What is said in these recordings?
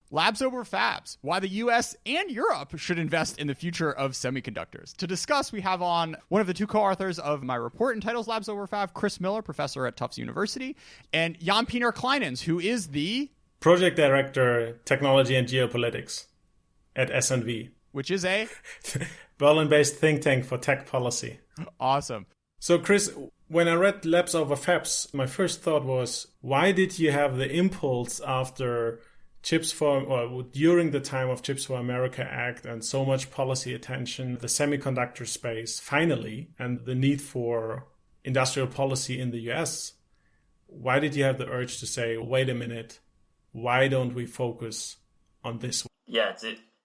Labs over Fabs, why the US and Europe should invest in the future of semiconductors. To discuss, we have on one of the two co-authors of my report entitled Labs over Fab, Chris Miller, professor at Tufts University, and Jan-Pieter Kleinens, who is the Project Director, Technology and Geopolitics at SNV, which is a Berlin-based think tank for tech policy. Awesome. So, Chris, when I read Labs over Fabs, my first thought was, why did you have the impulse after during the time of Chips for America Act and so much policy attention, the semiconductor space finally, and the need for industrial policy in the US? Why did you have the urge to say, wait a minute, why don't we focus on this? Yeah,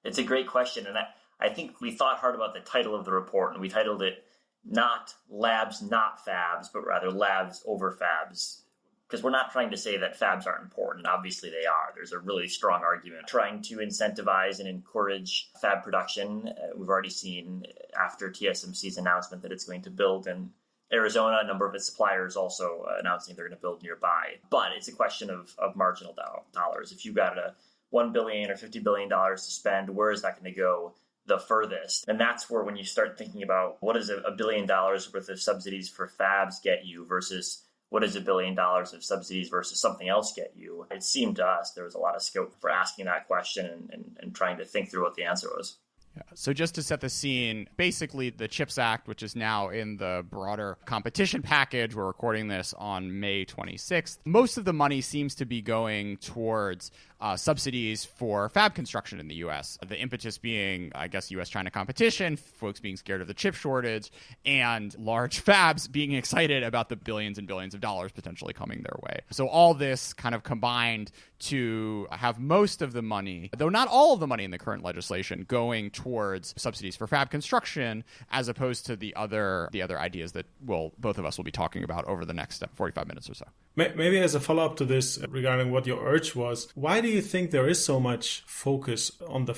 it's a great question. And I think we thought hard about the title of the report, and we titled it not Labs, not Fabs, but rather Labs over Fabs. Because we're not trying to say that fabs aren't important. Obviously they are. There's a really strong argument trying to incentivize and encourage fab production. We've already seen after TSMC's announcement that it's going to build in Arizona, a number of its suppliers also announcing they're going to build nearby. But it's a question of marginal dollars. If you've got a $1 billion or $50 billion to spend, where is that going to go the furthest? And that's where when you start thinking about what does $1 billion worth of subsidies for fabs get you versus what does $1 billion of subsidies versus something else get you? It seemed to us there was a lot of scope for asking that question and trying to think through what the answer was. Yeah. So just to set the scene, basically the CHIPS Act, which is now in the broader competition package, we're recording this on May 26th. Most of the money seems to be going towards subsidies for fab construction in the U.S. The impetus being, I guess, U.S.-China competition, folks being scared of the chip shortage, and large fabs being excited about the billions and billions of dollars potentially coming their way. So all this kind of combined to have most of the money, though not all of the money in the current legislation, going towards subsidies for fab construction, as opposed to the other ideas that both of us will be talking about over the next 45 minutes or so. Maybe as a follow-up to this regarding what your urge was, why do you think there is so much focus on the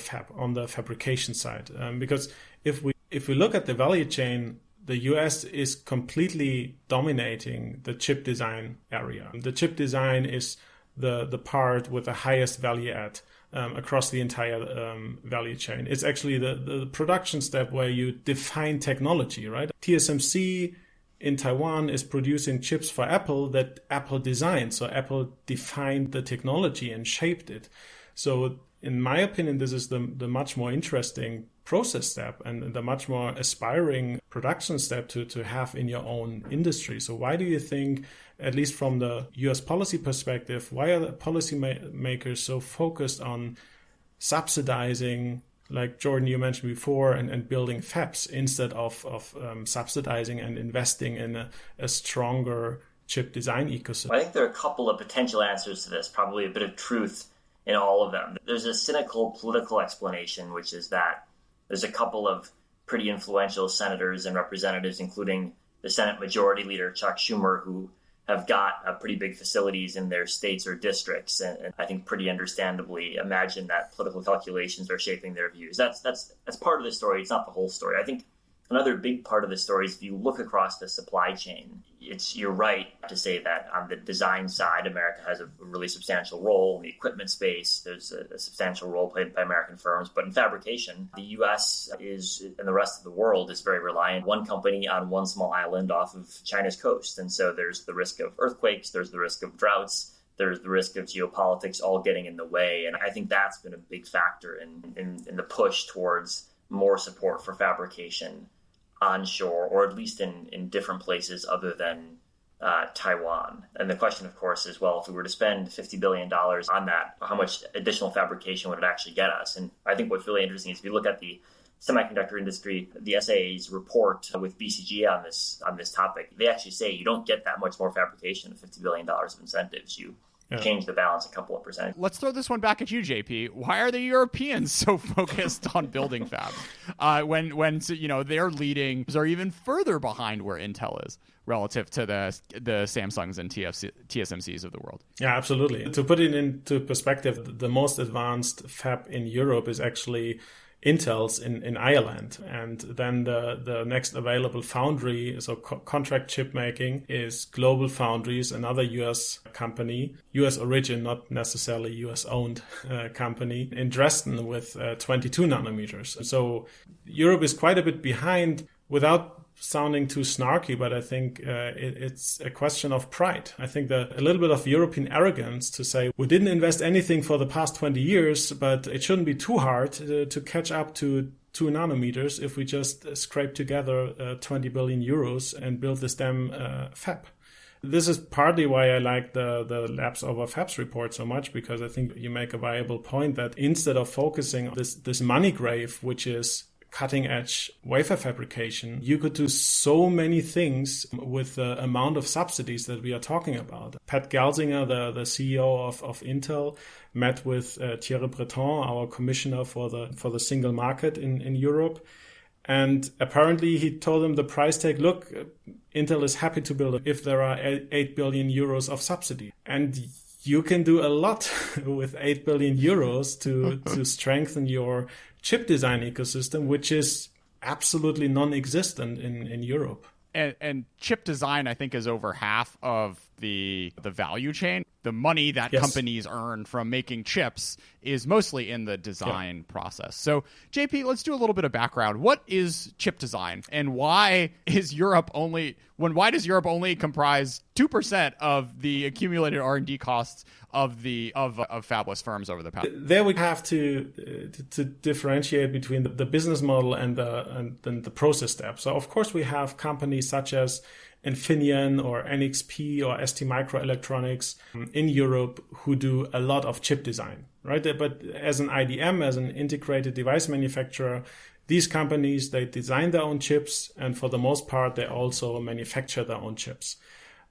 fabrication side? Because if we look at the value chain, the US is completely dominating the chip design area. The chip design is the part with the highest value add across the entire value chain. It's actually the production step where you define technology, right? TSMC in Taiwan is producing chips for Apple that Apple designed. So Apple defined the technology and shaped it. So in my opinion, this is the much more interesting process step and the much more aspiring production step to have in your own industry. So why do you think, at least from the US policy perspective, why are the policy makers so focused on subsidizing, like Jordan, you mentioned before, and building fabs instead of subsidizing and investing in a stronger chip design ecosystem? I think there are a couple of potential answers to this, probably a bit of truth in all of them. There's a cynical political explanation, which is that there's a couple of pretty influential senators and representatives, including the Senate Majority Leader, Chuck Schumer, who have got pretty big facilities in their states or districts, and I think pretty understandably imagine that political calculations are shaping their views. That's part of the story. It's not the whole story. I think another big part of the story is if you look across the supply chain, you're right to say that on the design side, America has a really substantial role. In the equipment space, there's a substantial role played by American firms. But in fabrication, the U.S. and the rest of the world is very reliant. One company on one small island off of China's coast. And so there's the risk of earthquakes, there's the risk of droughts, there's the risk of geopolitics all getting in the way. And I think that's been a big factor in the push towards more support for fabrication onshore, or at least in different places other than Taiwan. And the question, of course, is, well, if we were to spend $50 billion on that, how much additional fabrication would it actually get us? And I think what's really interesting is if you look at the semiconductor industry, the SAA's report with BCG on this topic, they actually say you don't get that much more fabrication with $50 billion of incentives. You change the balance a couple of percent. Let's throw this one back at you, JP. Why are the Europeans so focused on building fabs when their leadings are even further behind where Intel is relative to the Samsungs and TSMCs of the world? Yeah, absolutely. To put it into perspective, the most advanced fab in Europe is actually Intel's in Ireland. And then the next available foundry, so contract chip making, is Global Foundries, another US company, US origin, not necessarily US owned company, in Dresden with 22 nanometers. So Europe is quite a bit behind without sounding too snarky, but I think it's a question of pride. I think a little bit of European arrogance to say we didn't invest anything for the past 20 years, but it shouldn't be too hard to catch up to 2 nanometers if we just scrape together 20 billion euros and build this damn fab. This is partly why I like the Labs over Fabs report so much, because I think you make a viable point that instead of focusing on this money grave, which is cutting edge wafer fabrication, you could do so many things with the amount of subsidies that we are talking about. Pat Gelsinger, the CEO of Intel, met with Thierry Breton, our commissioner for the single market in Europe. And apparently he told them the price tag, look, Intel is happy to build it if there are 8 billion euros of subsidy. And you can do a lot with 8 billion euros to strengthen your chip design ecosystem, which is absolutely non-existent in Europe. And chip design, I think, is over half of the value chain. The money that companies earn from making chips is mostly in the design process. So, JP, let's do a little bit of background. What is chip design, and why does Europe only comprise 2% of the accumulated R&D costs of fabless firms over the past? There we have to differentiate between the business model and the process steps. So of course we have companies such as Infineon or NXP or STMicroelectronics in Europe who do a lot of chip design, right? But as an IDM, as an integrated device manufacturer, these companies, they design their own chips, and for the most part, they also manufacture their own chips.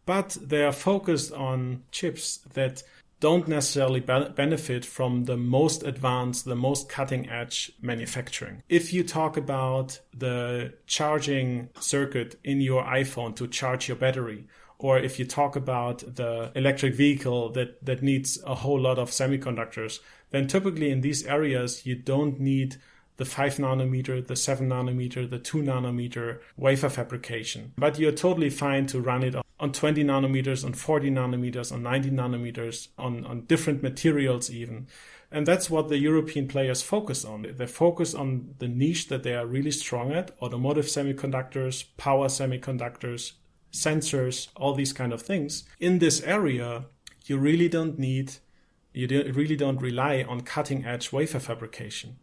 But they are focused on chips that don't necessarily benefit from the most advanced, the most cutting edge manufacturing. If you talk about the charging circuit in your iPhone to charge your battery, or if you talk about the electric vehicle that needs a whole lot of semiconductors, then typically in these areas, you don't need the 5 nanometer, the 7 nanometer, the 2 nanometer wafer fabrication. But you're totally fine to run it on 20 nanometers, on 40 nanometers, on 90 nanometers, on different materials even. And that's what the European players focus on. They focus on the niche that they are really strong at: automotive semiconductors, power semiconductors, sensors, all these kind of things. In this area, you really don't rely on cutting edge wafer fabrication.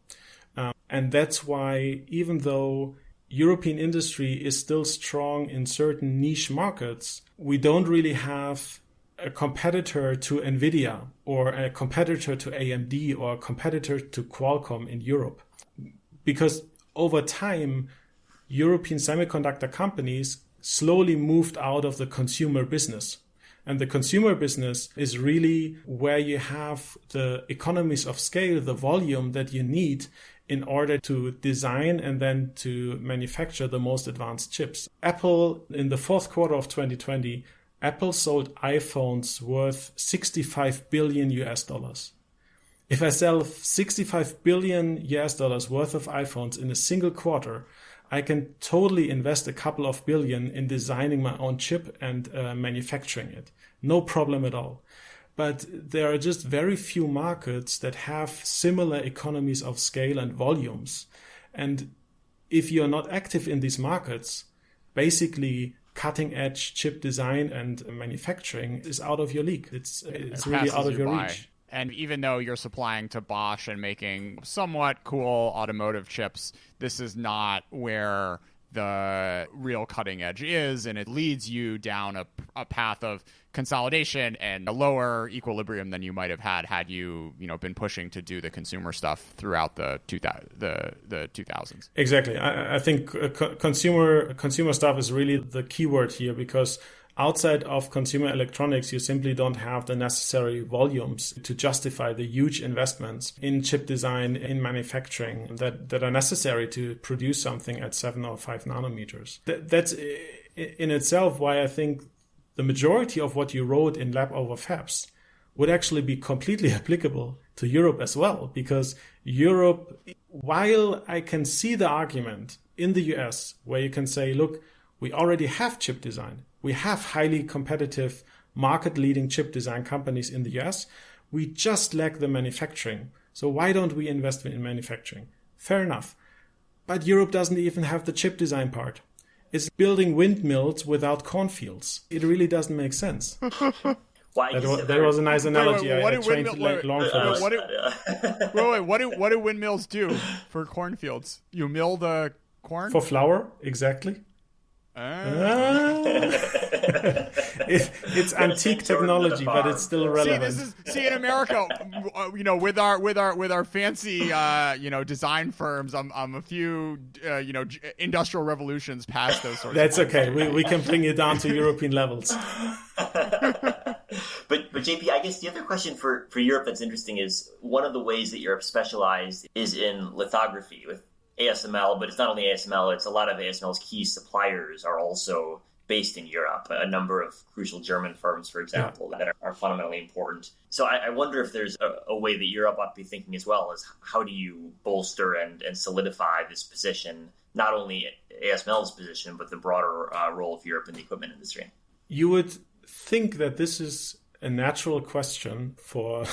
And that's why, even though European industry is still strong in certain niche markets, we don't really have a competitor to NVIDIA or a competitor to AMD or a competitor to Qualcomm in Europe. Because over time, European semiconductor companies slowly moved out of the consumer business. And the consumer business is really where you have the economies of scale, the volume that you need in order to design and then to manufacture the most advanced chips. Apple, in the fourth quarter of 2020, Apple sold iPhones worth $65 billion US dollars. If I sell $65 billion US dollars worth of iPhones in a single quarter, I can totally invest a couple of billion in designing my own chip and manufacturing it. No problem at all. But there are just very few markets that have similar economies of scale and volumes. And if you're not active in these markets, basically cutting edge chip design and manufacturing is out of your league. It's really out of your reach. And even though you're supplying to Bosch and making somewhat cool automotive chips, this is not where the real cutting edge is, and it leads you down a path of consolidation and a lower equilibrium than you might have had you been pushing to do the consumer stuff throughout the 2000s. Exactly. I think consumer stuff is really the key word here, because outside of consumer electronics, you simply don't have the necessary volumes to justify the huge investments in chip design, in manufacturing that are necessary to produce something at 7 or 5 nanometers. That's in itself why I think the majority of what you wrote in Lab over Fabs would actually be completely applicable to Europe as well, because Europe, while I can see the argument in the US where you can say, look, we already have chip design. We have highly competitive market-leading chip design companies in the US. We just lack the manufacturing. So why don't we invest in manufacturing? Fair enough. But Europe doesn't even have the chip design part. It's building windmills without cornfields. It really doesn't make sense. That was a nice analogy. What do windmills do for cornfields? You mill the corn? For flour, exactly. It's antique technology, but it's still relevant. See in America, with our fancy design firms, I'm a few industrial revolutions past those sorts. That's okay. We can bring it down to European levels. But JP, I guess the other question for Europe that's interesting is one of the ways that Europe specialized is in lithography with ASML, but it's not only ASML, it's a lot of ASML's key suppliers are also based in Europe, a number of crucial German firms, for example, that are fundamentally important. So I wonder if there's a way that Europe ought to be thinking as well, is how do you bolster and solidify this position, not only ASML's position, but the broader role of Europe in the equipment industry? You would think that this is a natural question for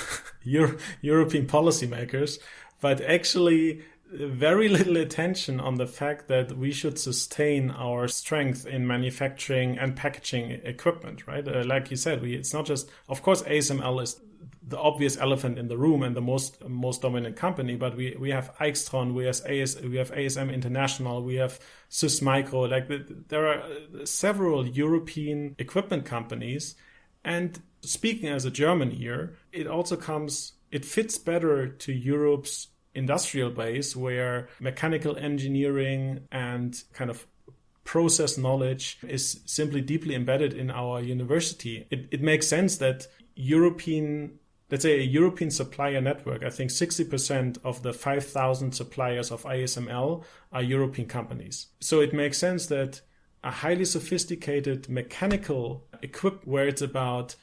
European policymakers, but actually very little attention on the fact that we should sustain our strength in manufacturing and packaging equipment, right? Like you said, it's not just, of course, ASML is the obvious elephant in the room and the most dominant company, but we have Aixtron, we have ASM International, we have Sysmicro. There are several European equipment companies, and speaking as a German here, it fits better to Europe's industrial base, where mechanical engineering and kind of process knowledge is simply deeply embedded in our university. It makes sense that let's say a European supplier network, I think 60% of the 5,000 suppliers of ASML are European companies. So it makes sense that a highly sophisticated mechanical equipment where it's about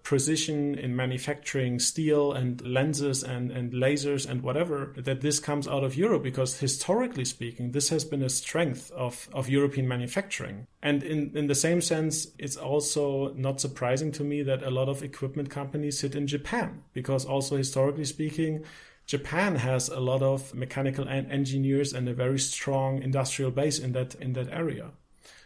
precision in manufacturing steel and lenses and lasers and whatever, that this comes out of Europe, because historically speaking, this has been a strength of European manufacturing. And in the same sense, it's also not surprising to me that a lot of equipment companies sit in Japan, because also historically speaking, Japan has a lot of mechanical engineers and a very strong industrial base in that area.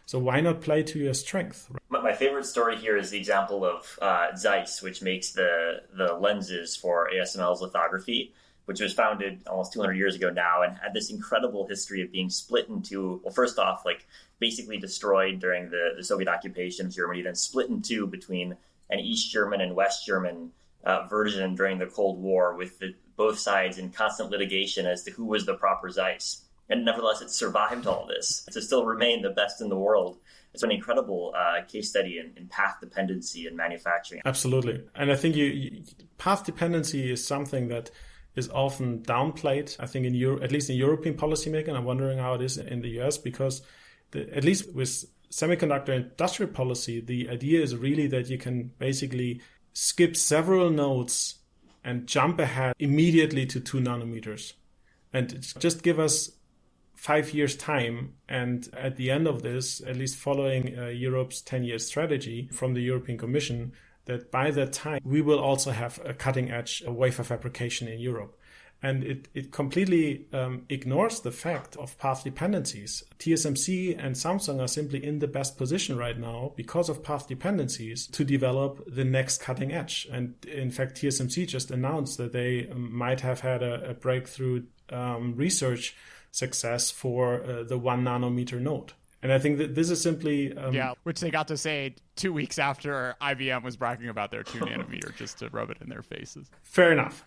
So why not play to your strength? My favorite story here is the example of Zeiss, which makes the lenses for ASML's lithography, which was founded almost 200 years ago now and had this incredible history of being split into, well, first off, like basically destroyed during the Soviet occupation of Germany, then split in two between an East German and West German version during the Cold War, with both sides in constant litigation as to who was the proper Zeiss. And nevertheless, it survived all this to still remain the best in the world. It's an incredible case study in path dependency in manufacturing. Absolutely. And I think path dependency is something that is often downplayed, I think, at least in European policymaking. And I'm wondering how it is in the US, because at least with semiconductor industrial policy, the idea is really that you can basically skip several nodes and jump ahead immediately to 2 nanometers. And just give us 5 years time, and at the end of this, at least following Europe's 10-year strategy from the European Commission, that by that time we will also have a cutting-edge wafer fabrication in Europe. And it completely ignores the fact of path dependencies. TSMC and Samsung are simply in the best position right now because of path dependencies to develop the next cutting edge. And in fact, TSMC just announced that they might have had a breakthrough research success for the 1 nanometer node. And I think that this is simply... which they got to say 2 weeks after IBM was bragging about their 2 nanometer, just to rub it in their faces. Fair enough.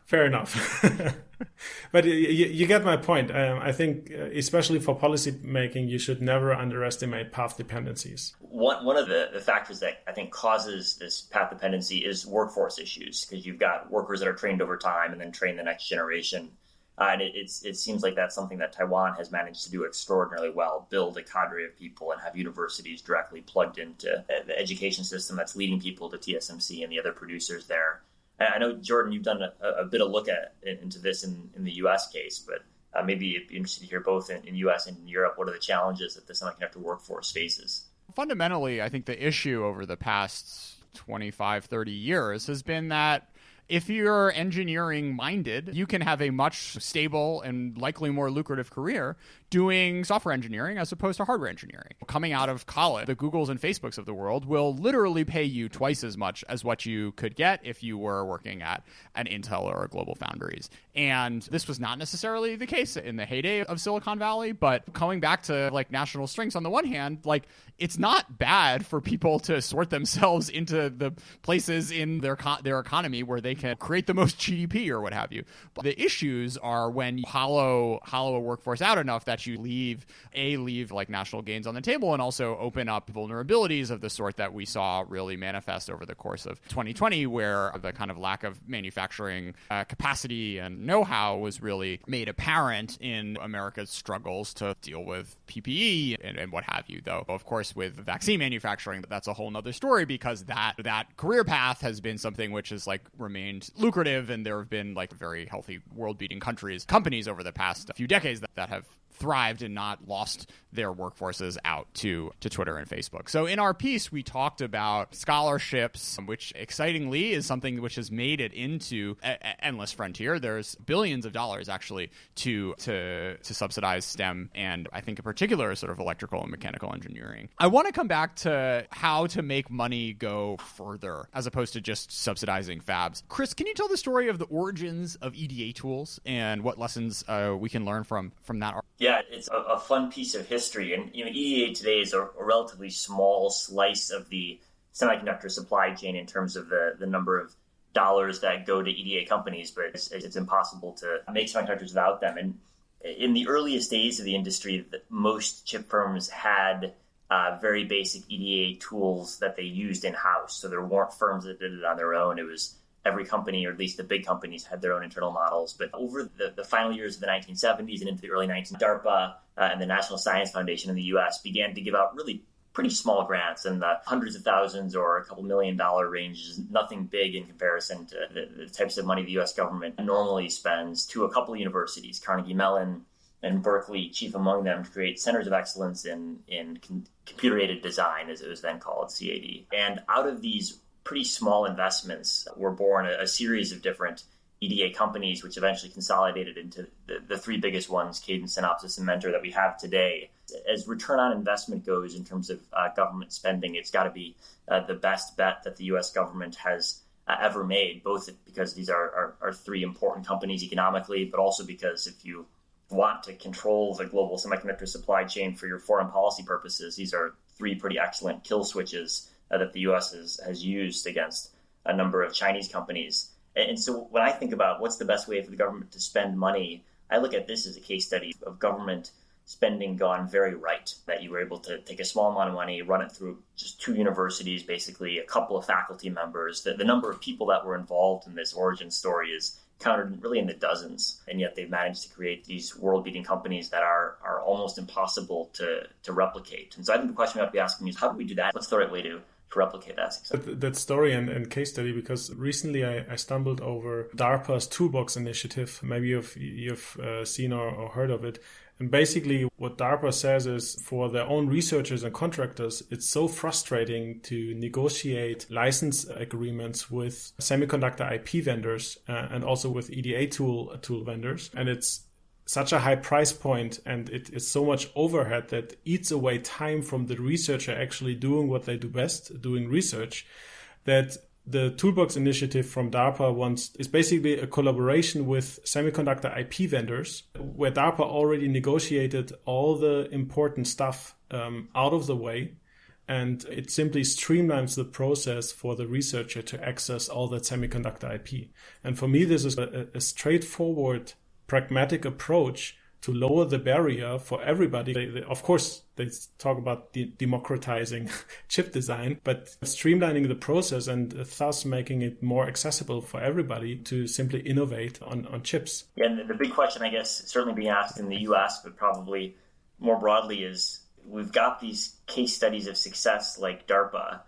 But you get my point. I think, especially for policy making, you should never underestimate path dependencies. One of the factors that I think causes this path dependency is workforce issues, because you've got workers that are trained over time and then train the next generation. And it seems like that's something that Taiwan has managed to do extraordinarily well, build a cadre of people and have universities directly plugged into the education system that's leading people to TSMC and the other producers there. I know, Jordan, you've done a bit of look into this in the U.S. case, but maybe it'd be interesting to hear both in U.S. and in Europe. What are the challenges that the semiconductor workforce faces? Fundamentally, I think the issue over the past 25, 30 years has been that if you're engineering minded, you can have a much stable and likely more lucrative career doing software engineering as opposed to hardware engineering. Coming out of college, the Googles and Facebooks of the world will literally pay you twice as much as what you could get if you were working at an Intel or a Global Foundries. And this was not necessarily the case in the heyday of Silicon Valley, but coming back to like national strengths on the one hand, like it's not bad for people to sort themselves into the places in their economy where they can create the most GDP or what have you. But the issues are when you hollow a workforce out enough that you leave like national gains on the table and also open up vulnerabilities of the sort that we saw really manifest over the course of 2020, where the kind of lack of manufacturing capacity and know-how was really made apparent in America's struggles to deal with PPE and what have you. Though, of course, with vaccine manufacturing, that's a whole nother story, because that career path has been something which has like remained lucrative, and there have been like very healthy world-beating companies over the past few decades that have thrived and not lost their workforces out to Twitter and Facebook. So in our piece, we talked about scholarships, which excitingly is something which has made it into endless frontier. There's billions of dollars actually to subsidize STEM, and I think in particular sort of electrical and mechanical engineering. I want to come back to how to make money go further as opposed to just subsidizing fabs. Chris, can you tell the story of the origins of EDA tools and what lessons we can learn from that? Yeah, it's a fun piece of history. And EDA today is a relatively small slice of the semiconductor supply chain in terms of the number of dollars that go to EDA companies, but it's impossible to make semiconductors without them. And in the earliest days of the industry, most chip firms had very basic EDA tools that they used in-house. So there weren't firms that did it on their own. It was every company, or at least the big companies, had their own internal models. But over the final years of the 1970s and into the early 1990s, DARPA and the National Science Foundation in the U.S. began to give out really pretty small grants in the hundreds of thousands or a couple $1 million range. Is nothing big in comparison to the types of money the U.S. government normally spends to a couple of universities, Carnegie Mellon and Berkeley, chief among them, to create centers of excellence in computer-aided design, as it was then called, CAD. And out of these pretty small investments were born a series of different EDA companies, which eventually consolidated into the three biggest ones, Cadence, Synopsys, and Mentor, that we have today. As return on investment goes in terms of government spending, it's got to be the best bet that the U.S. government has ever made, both because these are three important companies economically, but also because if you want to control the global semiconductor supply chain for your foreign policy purposes, these are three pretty excellent kill switches that the U.S. has used against a number of Chinese companies. And so when I think about what's the best way for the government to spend money, I look at this as a case study of government spending gone very right, that you were able to take a small amount of money, run it through just two universities, basically a couple of faculty members. The number of people that were involved in this origin story is counted really in the dozens, and yet they've managed to create these world-beating companies that are almost impossible to replicate. And so I think the question we have to be asking is, how do we do that? What's the right way to replicate that success? That story and case study, because recently I stumbled over DARPA's Toolbox initiative. Maybe you've seen or heard of it. And basically what DARPA says is, for their own researchers and contractors, it's so frustrating to negotiate license agreements with semiconductor IP vendors and also with EDA tool vendors. And it's such a high price point, and it is so much overhead that eats away time from the researcher actually doing what they do best, doing research, that the Toolbox initiative from DARPA is basically a collaboration with semiconductor IP vendors, where DARPA already negotiated all the important stuff out of the way, and it simply streamlines the process for the researcher to access all that semiconductor IP. And for me, this is a straightforward, pragmatic approach to lower the barrier for everybody. Of course, they talk about democratizing chip design, but streamlining the process and thus making it more accessible for everybody to simply innovate on chips. Yeah, and the big question, I guess, certainly being asked in the US, but probably more broadly, is we've got these case studies of success like DARPA.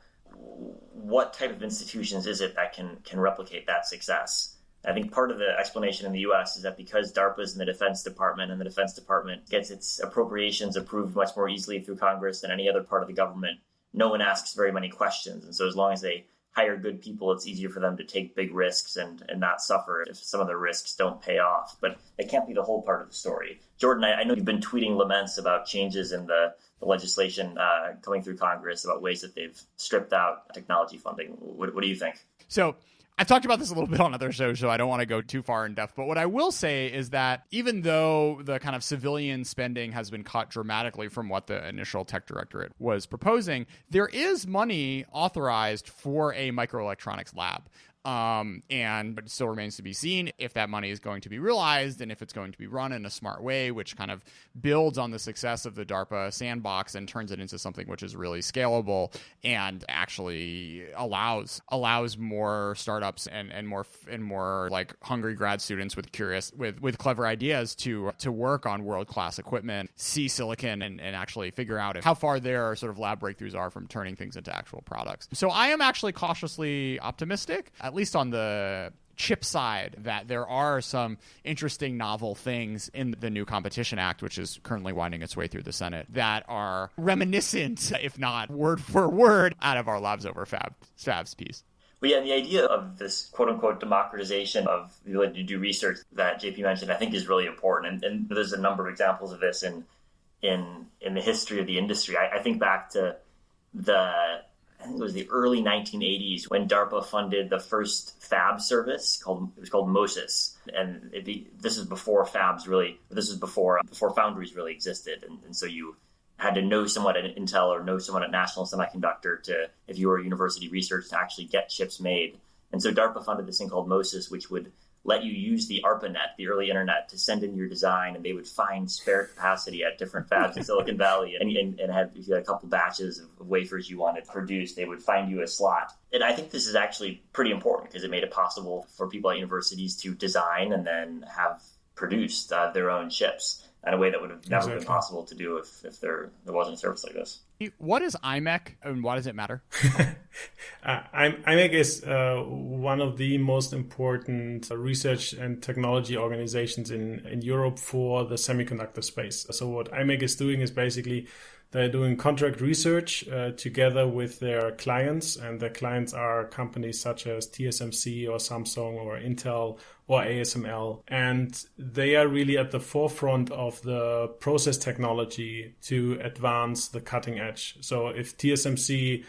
what type of institutions is it that can replicate that success? I think part of the explanation in the U.S. is that because DARPA is in the Defense Department and the Defense Department gets its appropriations approved much more easily through Congress than any other part of the government, no one asks very many questions. And so as long as they hire good people, it's easier for them to take big risks and not suffer if some of the risks don't pay off. But it can't be the whole part of the story. Jordan, I know you've been tweeting laments about changes in the legislation coming through Congress about ways that they've stripped out technology funding. What do you think? So I've talked about this a little bit on other shows, so I don't want to go too far in depth. But what I will say is that even though the kind of civilian spending has been cut dramatically from what the initial tech directorate was proposing, there is money authorized for a microelectronics lab. And it still remains to be seen if that money is going to be realized and if it's going to be run in a smart way, which kind of builds on the success of the DARPA sandbox and turns it into something which is really scalable and actually allows more startups and more like hungry grad students with clever ideas to work on world-class equipment, see silicon and actually figure out how far their sort of lab breakthroughs are from turning things into actual products. So I am actually cautiously optimistic, at least on the chip side, that there are some interesting novel things in the new Competition Act, which is currently winding its way through the Senate, that are reminiscent, if not word for word, out of our Labs over Fabs piece. Well, yeah, the idea of this quote-unquote democratization of the ability to do research that JP mentioned, I think is really important. And there's a number of examples of this in the history of the industry. I think back to I think it was the early 1980s when DARPA funded the first Fabs service it was called MOSIS. And this is before before Foundries really existed. And so you had to know someone at Intel or know someone at National Semiconductor if you were a university research, to actually get chips made. And so DARPA funded this thing called MOSIS, which would let you use the ARPANET, the early internet, to send in your design, and they would find spare capacity at different fabs in Silicon Valley. And if you had a couple batches of wafers you wanted produced, they would find you a slot. And I think this is actually pretty important because it made it possible for people at universities to design and then have produced their own chips in a way that would have never been possible to do if there wasn't a service like this. What is IMEC and why does it matter? IMEC is one of the most important research and technology organizations in Europe for the semiconductor space. So what IMEC is doing is basically they're doing contract research together with their clients, and their clients are companies such as TSMC or Samsung or Intel or ASML. And they are really at the forefront of the process technology to advance the cutting edge. So if TSMC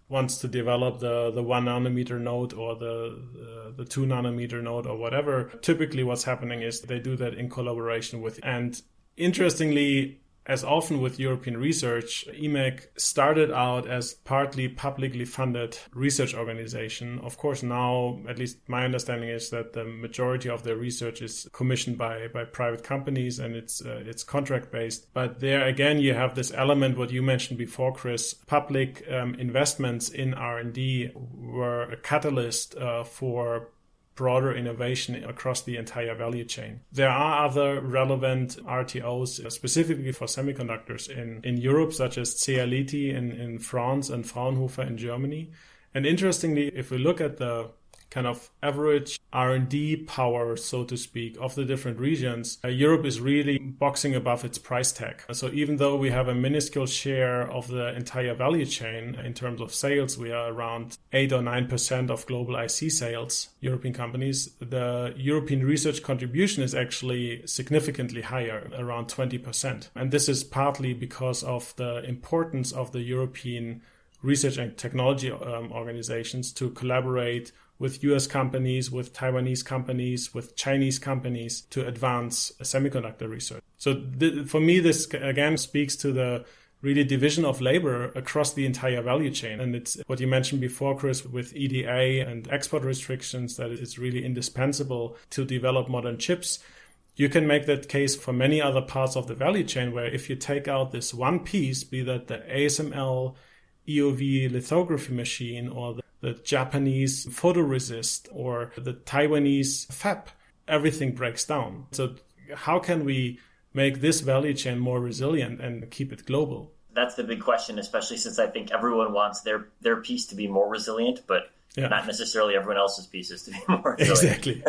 wants to develop the 1 nanometer node or the 2 nanometer node or whatever, typically what's happening is they do that in collaboration with. And interestingly, as often with European research, IMEC started out as partly publicly funded research organization. Of course, now, at least my understanding is that the majority of their research is commissioned by private companies and it's contract based. But there again, you have this element, what you mentioned before, Chris, public investments in R&D were a catalyst for broader innovation across the entire value chain. There are other relevant RTOs specifically for semiconductors in Europe, such as CEA-Leti in France and Fraunhofer in Germany. And interestingly, if we look at the kind of average R&D power, so to speak, of the different regions, Europe is really boxing above its price tag. So even though we have a minuscule share of the entire value chain in terms of sales, we are around 8 or 9% of global IC sales, European companies, the European research contribution is actually significantly higher, around 20%. And this is partly because of the importance of the European research and technology organizations to collaborate with US companies, with Taiwanese companies, with Chinese companies to advance semiconductor research. So for me, this again speaks to the really division of labor across the entire value chain. And it's what you mentioned before, Chris, with EDA and export restrictions, that it's really indispensable to develop modern chips. You can make that case for many other parts of the value chain, where if you take out this one piece, be that the ASML EUV lithography machine or the Japanese photoresist or the Taiwanese fab, everything breaks down. So how can we make this value chain more resilient and keep it global? That's the big question, especially since I think everyone wants their piece to be more resilient, but not necessarily everyone else's pieces to be more resilient. Exactly.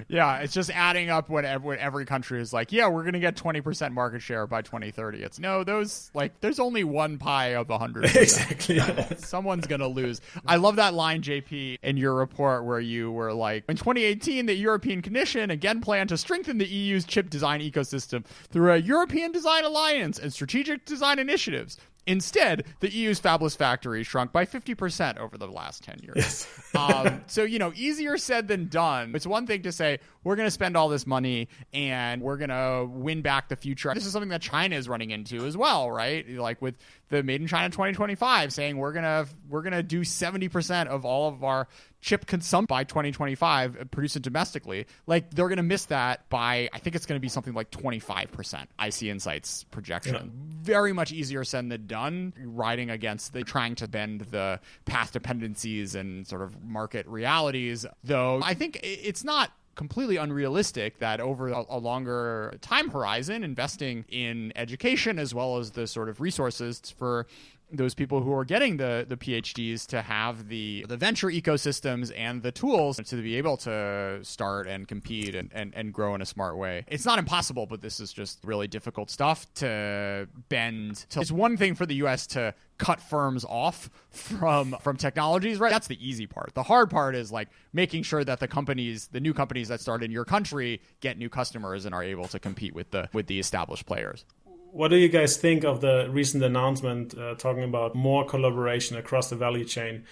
Yeah, it's just adding up when every country is like, yeah, we're going to get 20% market share by 2030. It's no, there's only one pie of 100%. Exactly. Someone's going to lose. I love that line, JP, in your report where you were like, in 2018, the European Commission again planned to strengthen the EU's chip design ecosystem through a European Design Alliance and strategic design initiatives. Instead, the EU's fabless factory shrunk by 50% over the last 10 years. Yes. So, easier said than done. It's one thing to say, we're going to spend all this money and we're going to win back the future. This is something that China is running into as well, right? Like with the Made in China 2025 saying we're going to do 70% of all of our chip consumption by 2025, produce it domestically. Like they're going to miss that by, I think it's going to be something like 25%. IC Insight's projection. Yeah. Very much easier said than done, riding against trying to bend the path dependencies and sort of market realities. Though I think it's not completely unrealistic that over a longer time horizon, investing in education as well as the sort of resources for those people who are getting the PhDs to have the venture ecosystems and the tools to be able to start and compete and grow in a smart way. It's not impossible, but this is just really difficult stuff to bend. It's one thing for the US to cut firms off from technologies, right? That's the easy part. The hard part is like making sure that the new companies that start in your country get new customers and are able to compete with the established players. What do you guys think of the recent announcement talking about more collaboration across the value chain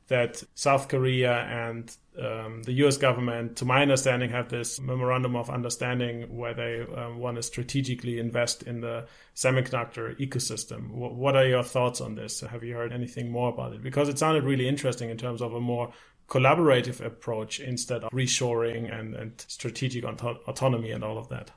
that South Korea and the US government, to my understanding, have this memorandum of understanding where they want to strategically invest in the semiconductor ecosystem? What are your thoughts on this? Have you heard anything more about it? Because it sounded really interesting in terms of a more collaborative approach instead of reshoring and strategic autonomy and all of that.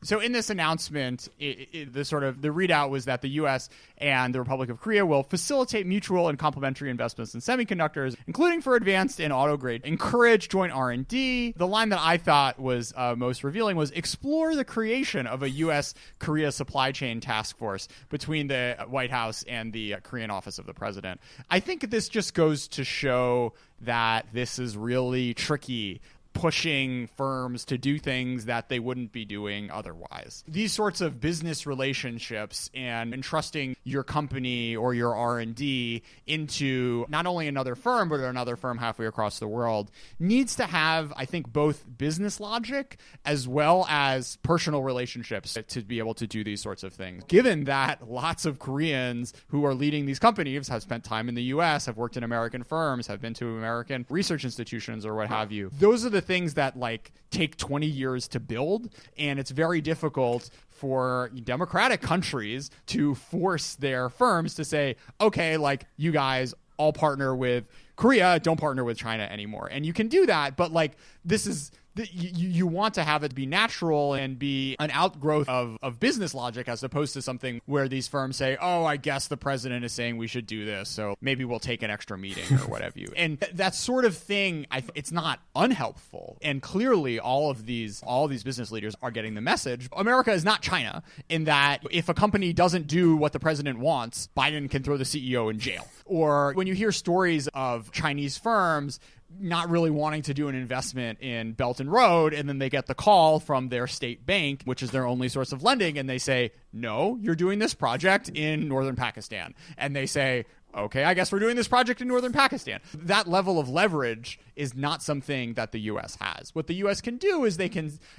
So in this announcement, the readout was that the U.S. and the Republic of Korea will facilitate mutual and complementary investments in semiconductors, including for advanced and auto-grade, encourage joint R&D. The line that I thought was most revealing was explore the creation of a U.S.-Korea supply chain task force between the White House and the Korean Office of the President. I think this just goes to show that this is really tricky, pushing firms to do things that they wouldn't be doing otherwise. These sorts of business relationships and entrusting your company or your R&D into not only another firm, but another firm halfway across the world needs to have, I think, both business logic as well as personal relationships to be able to do these sorts of things. Given that lots of Koreans who are leading these companies have spent time in the US, have worked in American firms, have been to American research institutions or what have you, those are the things that like take 20 years to build, and it's very difficult for democratic countries to force their firms to say, okay, like you guys all partner with Korea, don't partner with China anymore. And you can do that, but like this is you want to have it be natural and be an outgrowth of business logic as opposed to something where these firms say, oh, I guess the president is saying we should do this, so maybe we'll take an extra meeting or whatever. And that sort of thing, it's not unhelpful. And clearly all of these business leaders are getting the message. America is not China in that if a company doesn't do what the president wants, Biden can throw the CEO in jail. Or when you hear stories of Chinese firms not really wanting to do an investment in Belt and Road, and then they get the call from their state bank, which is their only source of lending, and they say, no, you're doing this project in northern Pakistan. And they say, okay, I guess we're doing this project in northern Pakistan. That level of leverage is not something that the U.S. has. What the U.S. can do is the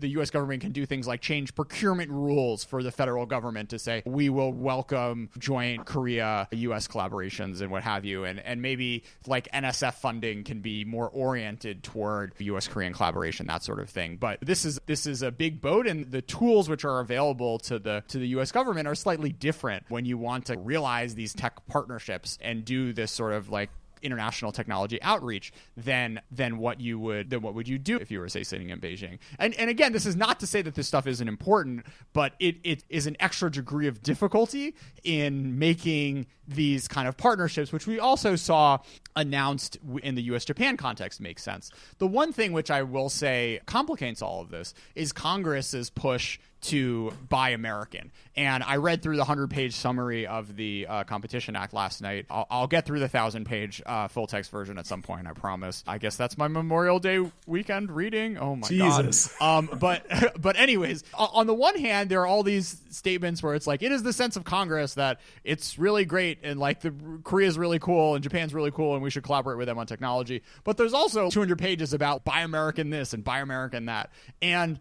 U.S. government can do things like change procurement rules for the federal government to say, we will welcome joint Korea-U.S. collaborations and what have you. And maybe like NSF funding can be more oriented toward U.S.-Korean collaboration, that sort of thing. But this is a big boat, and the tools which are available to the U.S. government are slightly different when you want to realize these tech partnerships and do this sort of like international technology outreach than what would you do if you were, say, sitting in Beijing. And again, this is not to say that this stuff isn't important, but it is an extra degree of difficulty in making these kind of partnerships, which we also saw announced in the US-Japan context, make sense. The one thing which I will say complicates all of this is Congress's push to buy American. And I read through the 100-page summary of the Competition Act last night. I'll get through the 1,000-page full-text version at some point, I promise. I guess that's my Memorial Day weekend reading. Oh, my Jesus. God. But anyways, on the one hand, there are all these statements where it's like, it is the sense of Congress that it's really great and like Korea's really cool and Japan's really cool and we should collaborate with them on technology. But there's also 200 pages about buy American this and buy American that. And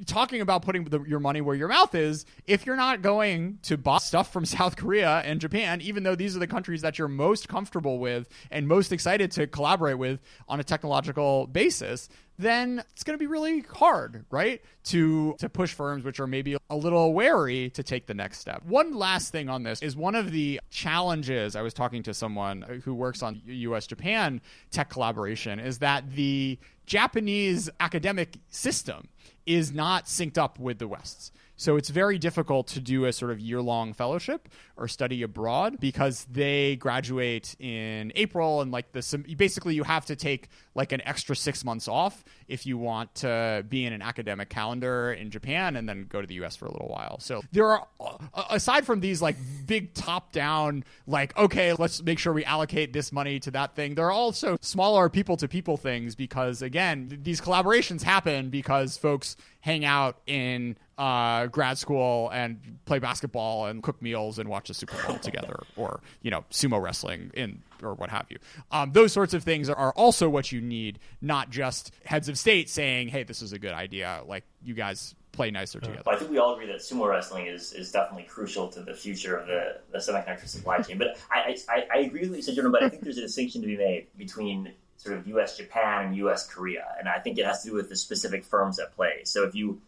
talking about putting your money where your mouth is, if you're not going to buy stuff from South Korea and Japan, even though these are the countries that you're most comfortable with and most excited to collaborate with on a technological basis, then it's going to be really hard, right, to push firms which are maybe a little wary to take the next step. One last thing on this is one of the challenges, I was talking to someone who works on US-Japan tech collaboration, is that the Japanese academic system is not synced up with the West's. So it's very difficult to do a sort of year-long fellowship or study abroad because they graduate in April and basically you have to take like an extra 6 months off if you want to be in an academic calendar in Japan and then go to the US for a little while. So there are, aside from these like big top-down, like, okay, let's make sure we allocate this money to that thing, there are also smaller people-to-people things because, again, these collaborations happen because folks hang out in grad school and play basketball and cook meals and watch the Super Bowl together, or sumo wrestling or what have you. Those sorts of things are also what you need, not just heads of state saying, "Hey, this is a good idea. Like, you guys play nicer together." Well, I think we all agree that sumo wrestling is definitely crucial to the future of the semiconductor supply chain. But I agree with what you said, Jordan. But I think there's a distinction to be made between sort of U.S. Japan and U.S. Korea, and I think it has to do with the specific firms at play. So if you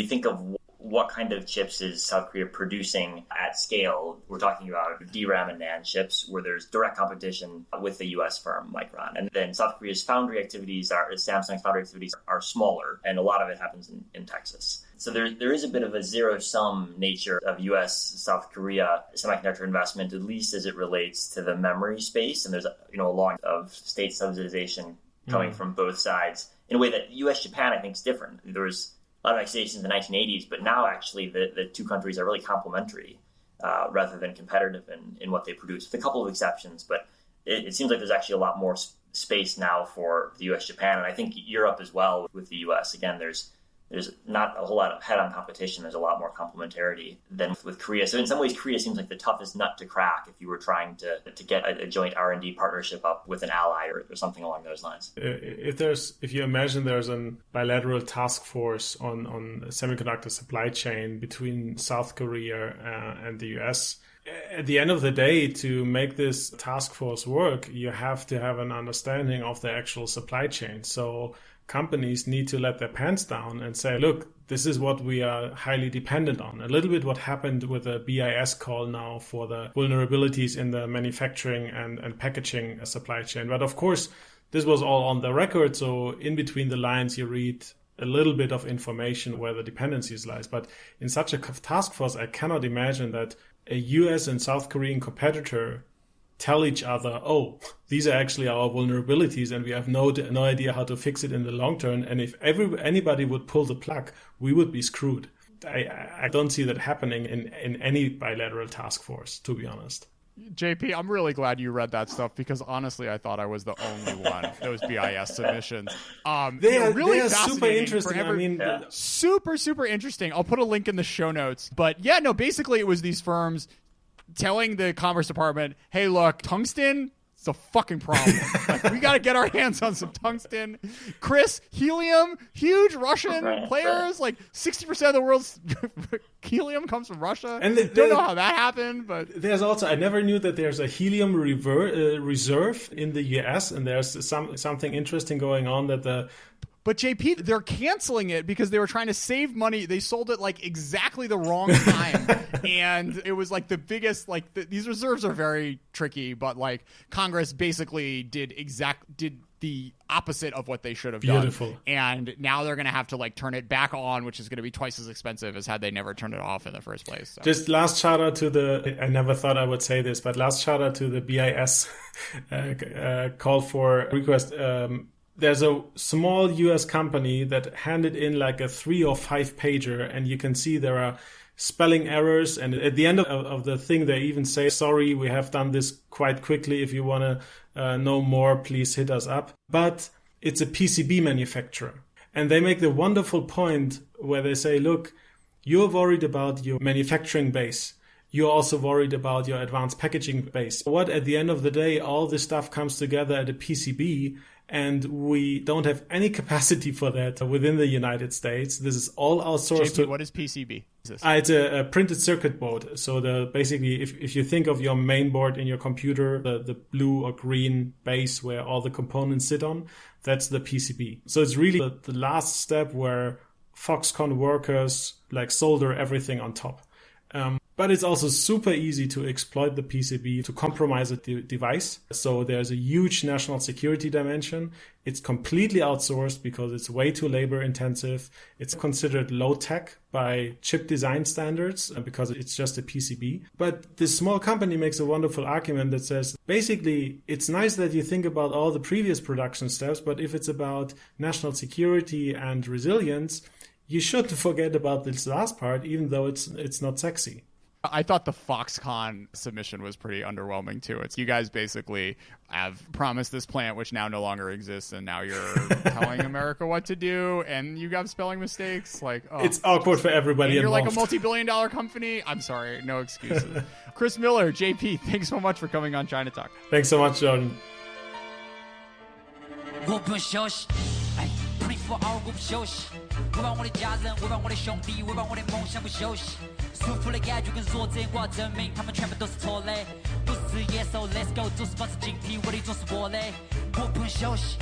think of what kind of chips is South Korea producing at scale, we're talking about DRAM and NAND chips where there's direct competition with the U.S. firm Micron. And then South Korea's foundry activities Samsung's foundry activities are smaller, and a lot of it happens in Texas. So there is a bit of a zero-sum nature of U.S.-South Korea semiconductor investment, at least as it relates to the memory space. And there's a long of state subsidization coming from both sides in a way that U.S.-Japan, I think, is different. There was a lot of accusations in the 1980s, but now actually the two countries are really complementary rather than competitive in what they produce, with a couple of exceptions. But it seems like there's actually a lot more space now for the U.S.-Japan, and I think Europe as well with the U.S. Again, there's not a whole lot of head-on competition. There's a lot more complementarity than with Korea. So in some ways, Korea seems like the toughest nut to crack if you were trying to get a joint R&D partnership up with an ally or something along those lines. If you imagine there's a bilateral task force on semiconductor supply chain between South Korea and the US, at the end of the day, to make this task force work, you have to have an understanding of the actual supply chain. So companies need to let their pants down and say, look, this is what we are highly dependent on. A little bit what happened with the BIS call now for the vulnerabilities in the manufacturing and packaging supply chain. But of course, this was all on the record. So in between the lines, you read a little bit of information where the dependencies lies. But in such a task force, I cannot imagine that a US and South Korean competitor tell each other, oh, these are actually our vulnerabilities and we have no idea how to fix it in the long term. And if anybody would pull the plug, we would be screwed. I don't see that happening in any bilateral task force, to be honest. JP, I'm really glad you read that stuff because honestly, I thought I was the only one. Those BIS submissions, they are really super interesting. Super interesting. I'll put a link in the show notes. But yeah, no, basically it was these firms telling the Commerce Department, hey, look, tungsten, it's a fucking problem. Like, we got to get our hands on some tungsten. Chris, helium, huge Russian players, like 60% of the world's helium comes from Russia. And don't know how that happened, but there's also, I never knew that there's a helium reserve in the US, and there's something interesting going on that But JP, they're canceling it because they were trying to save money. They sold it like exactly the wrong time. And it was like the biggest, like these reserves are very tricky, but like Congress basically did the opposite of what they should have done. Beautiful. And now they're going to have to like turn it back on, which is going to be twice as expensive as had they never turned it off in the first place. So. Just last shout out to I never thought I would say this, but last shout out to the BIS call for request there's a small US company that handed in like a 3 or 5 pager, and you can see there are spelling errors. And at the end of the thing, they even say, sorry, we have done this quite quickly. If you want to know more, please hit us up. But it's a PCB manufacturer. And they make the wonderful point where they say, look, you're worried about your manufacturing base. You're also worried about your advanced packaging base. What at the end of the day, all this stuff comes together at a PCB, and we don't have any capacity for that within the United States. This is all outsourced. JP, what is PCB? It's a printed circuit board. So basically, if you think of your main board in your computer, the blue or green base where all the components sit on, that's the PCB. So it's really the last step where Foxconn workers like solder everything on top. But it's also super easy to exploit the PCB to compromise a device. So there's a huge national security dimension. It's completely outsourced because it's way too labor intensive. It's considered low tech by chip design standards because it's just a PCB. But this small company makes a wonderful argument that says, basically, it's nice that you think about all the previous production steps, but if it's about national security and resilience, you shouldn't forget about this last part, even though it's not sexy. I thought the Foxconn submission was pretty underwhelming too. It's you guys basically have promised this plant, which now no longer exists, and now you're telling America what to do, and you have spelling mistakes. Like, oh, it's awkward for everybody you're involved. like a multi-billion-dollar company. I'm sorry, no excuses. Chris Miller, JP, thanks so much for coming on China Talk. Thanks so much, Jordan. 24 hour 我不休息，我帮我的家人，我帮我的兄弟，我帮我的梦想不休息。舒服的感觉跟弱者我要证明，他们全部都是错的。不是野兽 ，Let's go， 做事保持警惕，我的总是我的，我不能休息。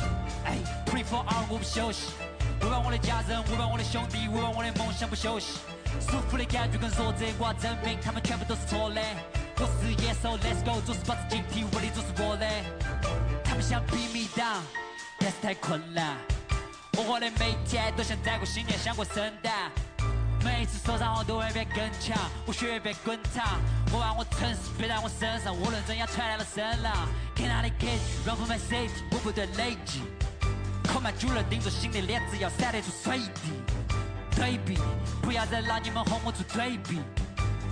哎，24 hour 我不休息，我帮我的家人，我帮我的兄弟，我帮我的梦想不休息。舒服的感觉跟弱者我要证明，他们全部都是错的。不是野兽 ，Let's go， 做事保持警惕，我的总是我的。他们想beat me down，但是太困难。 我活的每天都像在过新年，像过圣诞。每一次受伤后都会变更强，我血液变滚烫。我把我诚实背在我身上，无论怎样传来了声浪。看哪里 catch run for my safety， 我不对累积。扣满住了顶着新的脸，只要闪得出水滴。对比，不要再让你们哄我做对比。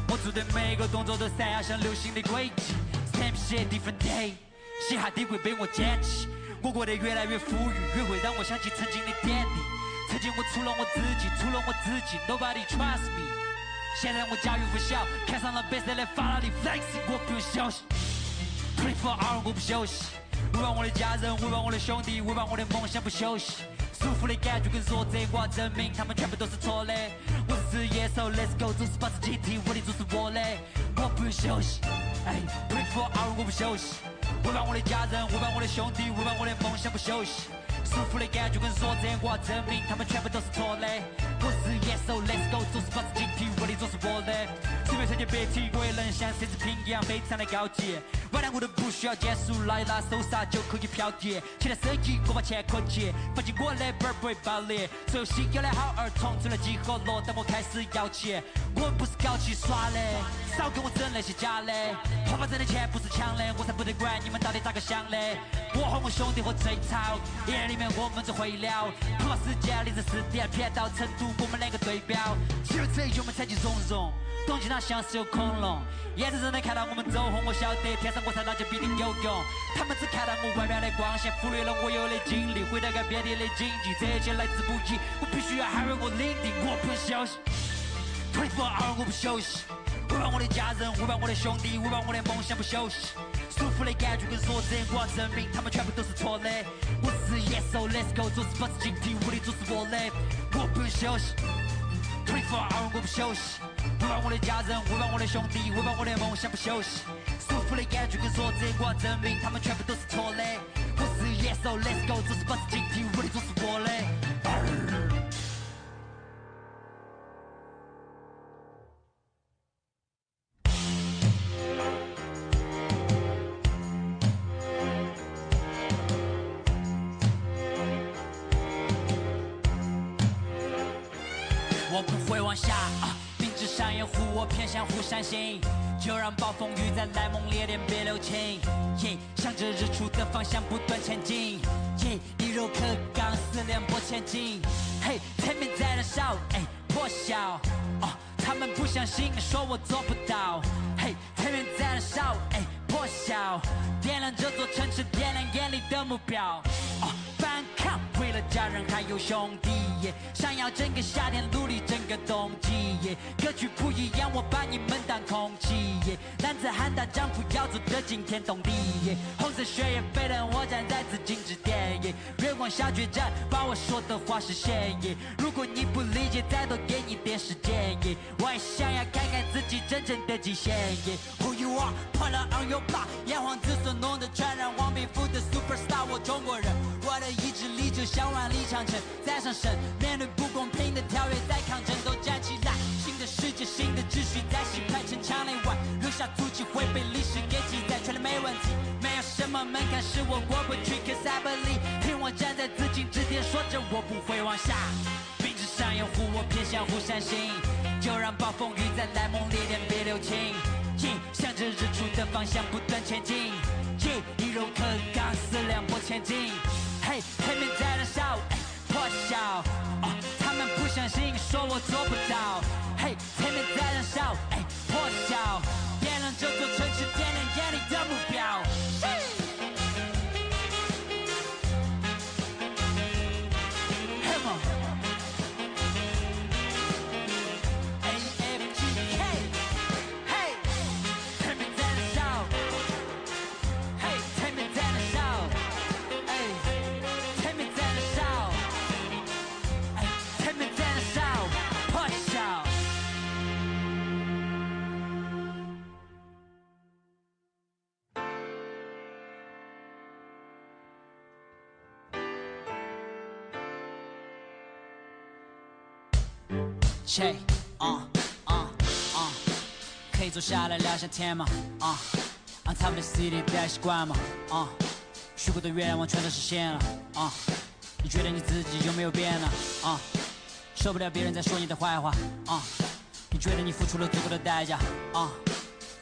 我做的每个动作都闪耀像流星的轨迹。Same shit different day， 嘻哈地位被我捡起。 我过得越来越富裕，越会让我想起曾经的点滴。曾经我除了我自己，Nobody trust me。现在我家喻户晓，看上了白色的法拉利 flexing， 我不用休息。24 hour 我不休息，我帮我的家人，我帮我的兄弟，我帮我的梦想不休息。舒服的感觉跟弱者，我要证明他们全部都是错的。我是野兽 ，Let's go， 做事保持警惕，我的就是我的，我不用休息。哎，24 hour 我不休息。 我帮我的家人，我帮我的兄弟，我帮我的梦想不休息。舒服的感觉跟弱者，我要证明他们全部都是错的。我是野兽 ，Let's go， 做事保持警惕，我的总是我的。随便随便别提，我也能像奢侈品一样非常的高级。晚上我都不需要结束，拉一拉手刹就可以飘碟。现在设计我把钱可借，放进我的本不会爆裂。所有新有的好儿童除了几何落，但我开始要钱。我们不是搞起耍的，少跟我整那些假的。花法挣的钱不是抢的，我才不得管你们到底咋个想的。我和我兄弟喝醉草，夜里面我们就会聊。碰到时间凌晨4点，骗到成都我们两个对标。骑了车油门踩进融融，东西那像是有恐龙。眼睁睁的看到我们走红，我晓得天上我才那就必定有用。他们只看到我外表的光线，忽略了我有的经历，回到改变你的经济，这一切来之不易。我必须要捍卫我领地，我不能休息。24 hour 我不休息。 我帮我的家人，我帮我的兄弟，我帮我的梦想不休息。舒服的感觉跟弱者，我要证明他们全部都是错的。我是野兽 ，Let's go， 做事保持警惕，我的总是我的，我不用休息。24 hour 我不休息。我帮我的家人，我帮我的兄弟，我帮我的梦想不休息。舒服的感觉跟弱者，我要证明他们全部都是错的。我是野兽 ，Let's go， 做事保持警惕，我的总是我的。我不会往下，明知山也护我，偏向虎山行。就让暴风雨再来猛烈点，别留情。向着日出的方向不断前进。一柔克刚，四连拨前进。嘿，前面在燃烧，破晓。他们不相信，说我做不到。嘿，前面在燃烧，破晓。点亮这座城市，点亮眼里的目标。反抗，为了家人还有兄弟。想要整个夏天，努力整个冬季。格局不一样，我把你们当空气。男子汉大丈夫要做的惊天动地。红色血液沸腾，我站在紫禁之巅。月光下决战，把我说的话实现。如果你不理解，再多给你点时间。我也想要看看自己真正的极限。Who you are, put on your block。炎黄子孙弄得传染黄皮肤的 superstar， 我中国人。我的意志力就像万里长城在上升，面对不公平的条约在抗争，都站起来。新的世界，新的秩序在洗牌城墙内外，留下足迹会被历史给记载，全都没问题。没有什么门槛是我过不去 ，Cause I believe。听我站在紫禁之巅，说着我不会往下。冰之上有湖，我偏向湖山行。就让暴风雨再来猛烈点，别留情。向着日出的方向不断前进。一柔克刚，四两拨前进。嘿，前面在燃烧，破晓。他们不相信，说我做不到。嘿，前面在燃烧，破晓。点亮这座城市，点亮眼里的目标。Come on。切，可以坐下来聊下天吗？On top of the city 的习惯吗？许过的愿望全都实现了你觉得你自己有没有变呢？受不了别人在说你的坏话你觉得你付出了足够的代价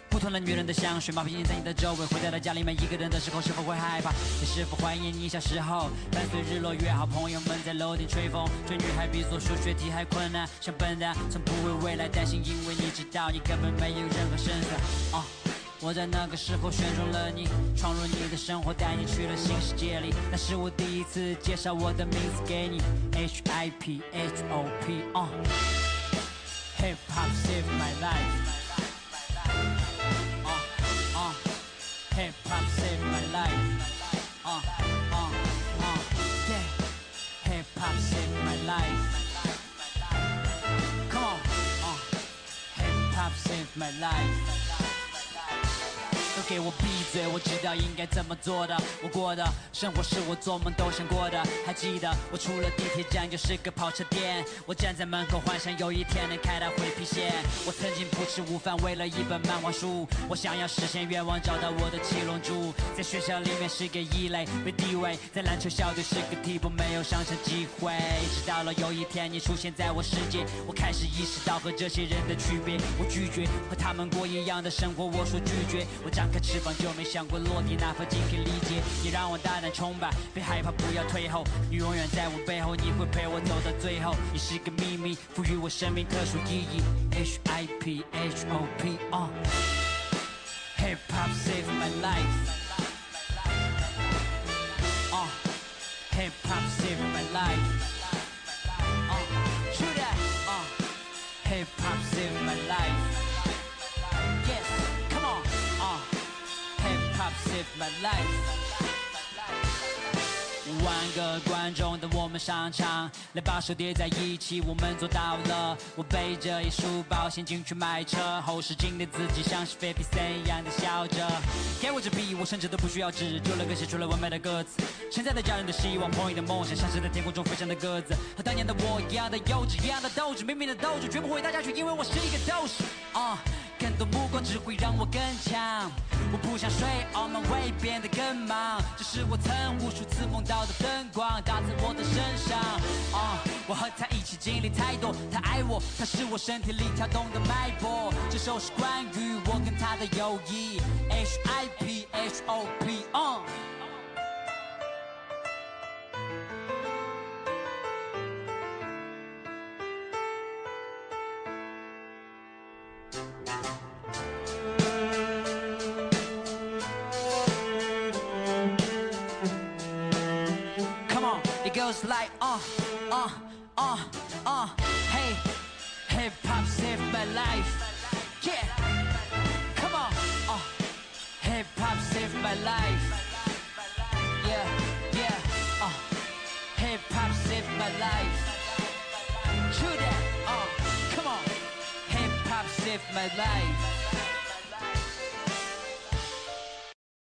不同的女人的香水，马屁印在你的周围，回到了家里面一个人的时候，是否会害怕？你是否怀念你小时候？伴随日落约好朋友们在楼顶吹风，追女孩比做数学题还困难，像笨蛋，从不为未来担心，因为你知道你根本没有任何身份我在那个时候选中了你，闯入你的生活，带你去了新世界里。那是我第一次介绍我的名字给你 ，HIP HOP Hip Hop saved my life。Hip hop saved my life. Yeah. Hip hop saved my life. Come on. Hip hop saved my life. 都给我闭嘴，我知道应该怎么做的。我过的生活是我做梦都想过的。还记得我出了地铁站就是个跑车店，我站在门口幻想有一天能开到灰皮线。我曾经不吃午饭为了一本漫画书，我想要实现愿望找到我的七龙珠。在学校里面是个异类，没地位，在篮球校队是个替补，没有上场机会。直到了有一天你出现在我世界，我开始意识到和这些人的区别。我拒绝和他们过一样的生活，我说拒绝。我张开翅膀就没想过落地，哪怕精疲力竭，你让我大胆崇拜，别害怕，不要退后。你永远在我背后，你会陪我走到最后。你是个秘密，赋予我生命特殊意义。HIP HOP Hip Hop saved my life. Hip Hop saved my life. True that. Hip Hop saved my life. Yes, come on. Hip Hop saved my life. 万个观众等我们上场，来把手叠在一起，我们做到了。我背着一书包先进去买车，后视镜的自己像是菲比森一样的笑着。给我支笔，我甚至都不需要纸，就能够写出了完美的歌词。现在的家人的希望，朋友的梦想，像是在天空中飞翔的鸽子。和当年的我一样的幼稚，一样的斗志，明明的斗志，绝不会大家去，因为我是一个斗士。更多目光只会让我更强。我不想睡 on my way 变得更忙，这是我曾无数次梦到的灯光打在我的身上。我和他一起经历太多，他爱我，他是我身体里跳动的脉搏。这首是关于我跟他的友谊 ，HIP HOP。It goes like hey, hip hop saved my life. Yeah, come on, hip hop saved my life. Yeah, hip hop saved my life. True that, come on, hip hop saved my life.